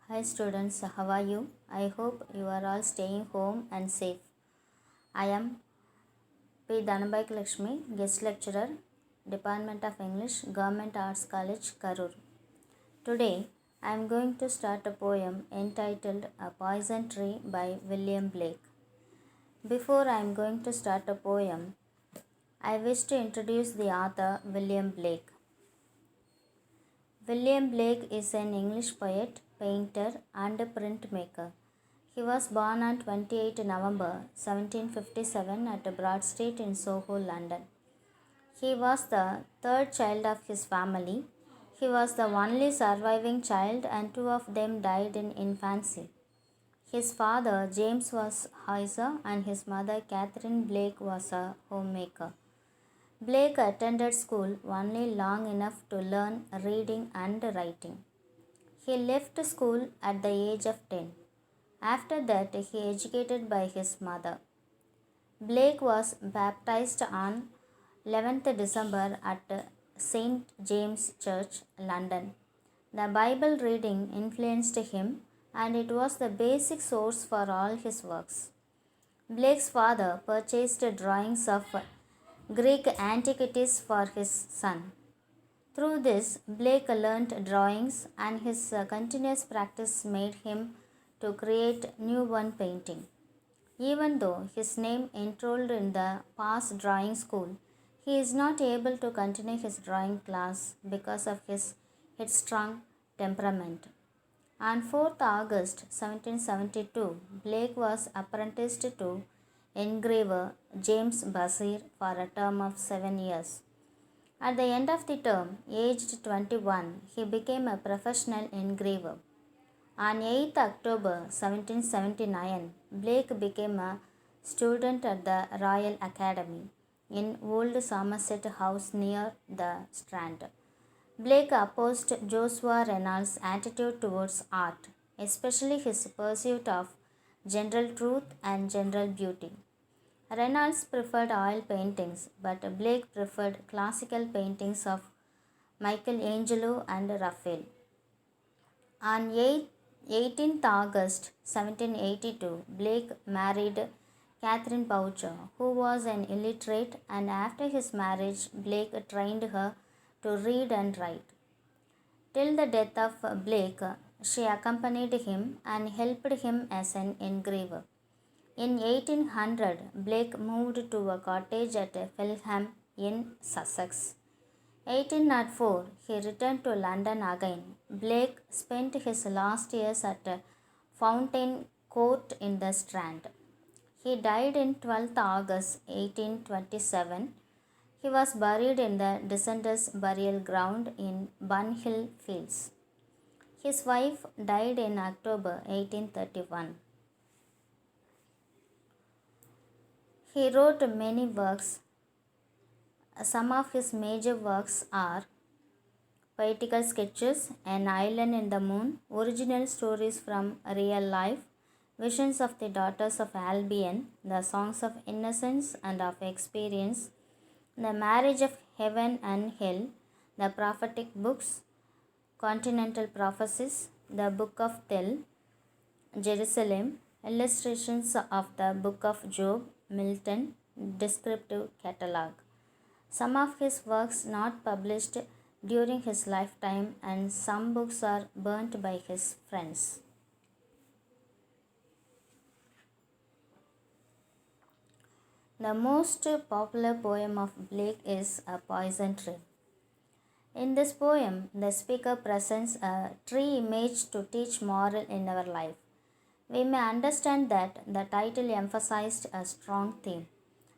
Hi students, how are you? I hope you are all staying home and safe. I am P. Dhanabhai Lakshmi, guest lecturer, Department of English, Government Arts College, Karur. Today, I am going to start a poem entitled A Poison Tree by William Blake. Before I am going to start a poem, I wish to introduce the author William Blake. William Blake is an English poet, painter, and printmaker. He was born on 28 November 1757 at Broad Street in Soho, London. He was the third child of his family. He was the only surviving child, and two of them died in infancy. His father, James, was Heiser, and his mother, Catherine Blake, was a homemaker. Blake attended school only long enough to learn reading and writing. He left school at the age of 10. After that, he educated by his mother. Blake was baptized on 11th December at St. James Church, London. The Bible reading influenced him, and it was the basic source for all his works. Blake's father purchased drawings of Greek antiquities for his son. Through this, Blake learnt drawings, and his continuous practice made him to create new one painting. Even though his name enrolled in the Pass Drawing School, he is not able to continue his drawing class because of his headstrong temperament. On 4th August 1772, Blake was apprenticed to engraver James Basir for a term of 7 years. At the end of the term, aged 21, he became a professional engraver. On 8th October 1779, Blake became a student at the Royal Academy in Old Somerset House near the Strand. Blake opposed Joshua Reynolds' attitude towards art, especially his pursuit of general truth and general beauty. Reynolds preferred oil paintings, but Blake preferred classical paintings of Michelangelo and Raphael. On 18th August 1782, Blake married Catherine Boucher, who was an illiterate, and after his marriage, Blake trained her to read and write. Till the death of Blake, she accompanied him and helped him as an engraver. In 1800, Blake moved to a cottage at Felham in Sussex. 1804, he returned to London again. Blake spent his last years at Fountain Court in the Strand. He died in 12th August 1827. He was buried in the Dissenters' burial ground in Bunhill Fields. His wife died in October 1831. He wrote many works. Some of his major works are Poetical Sketches, An Island in the Moon, Original Stories from Real Life, Visions of the Daughters of Albion, The Songs of Innocence and of Experience, The Marriage of Heaven and Hell, The Prophetic Books, Continental Prophecies, The Book of Tel, Jerusalem, Illustrations of the Book of Job, Milton, Descriptive Catalogue. Some of his works not published during his lifetime, and some books are burnt by his friends. The most popular poem of Blake is A Poison Tree. In this poem, the speaker presents a tree image to teach moral in our life. We may understand that the title emphasized a strong theme.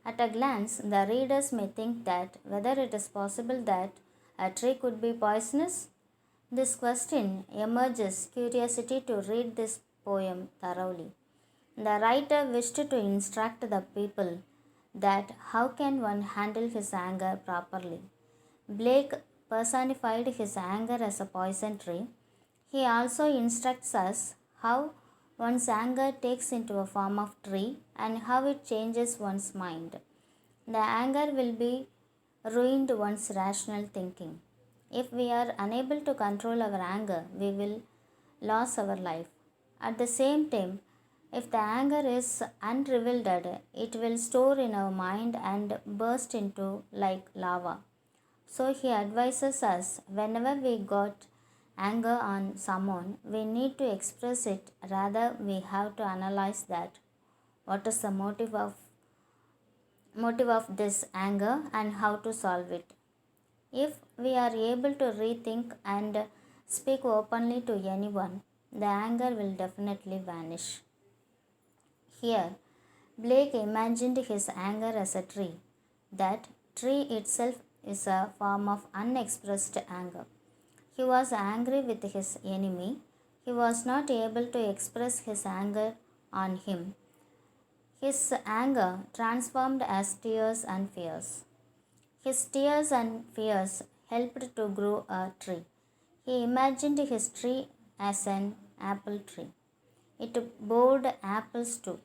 At a glance, the readers may think that whether it is possible that a tree could be poisonous. This question emerges curiosity to read this poem thoroughly. The writer wished to instruct the people that how can one handle his anger properly. Blake personified his anger as a poison tree. He also instructs us how one's anger takes into a form of tree and how it changes one's mind. The anger will be ruined one's rational thinking. If we are unable to control our anger, we will lose our life. At the same time, if the anger is unrevealed, it will store in our mind and burst into like lava. So he advises us whenever we got anger on someone, we need to express it. Rather, we have to analyze that. What is the motive of this anger and how to solve it? If we are able to rethink and speak openly to anyone, the anger will definitely vanish. Here, Blake imagined his anger as a tree. That tree itself is a form of unexpressed anger. He was angry with his enemy. He was not able to express his anger on him. His anger transformed as tears and fears. His tears and fears helped to grow a tree. He imagined his tree as an apple tree. It bore apples too.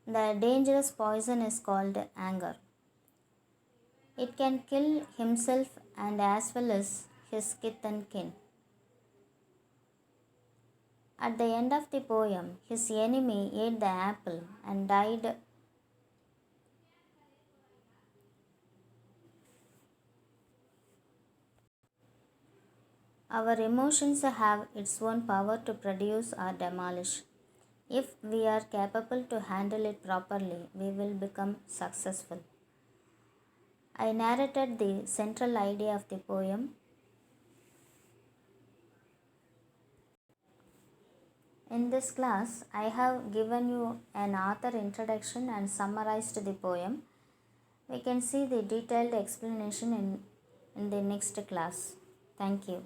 The dangerous poison is called anger. It can kill himself and as well as his kith and kin. At the end of the poem, his enemy ate the apple and died. Our emotions have its own power to produce or demolish. If we are capable to handle it properly, we will become successful. I narrated the central idea of the poem. In this class, I have given you an author introduction and summarized the poem. We can see the detailed explanation in the next class. Thank you.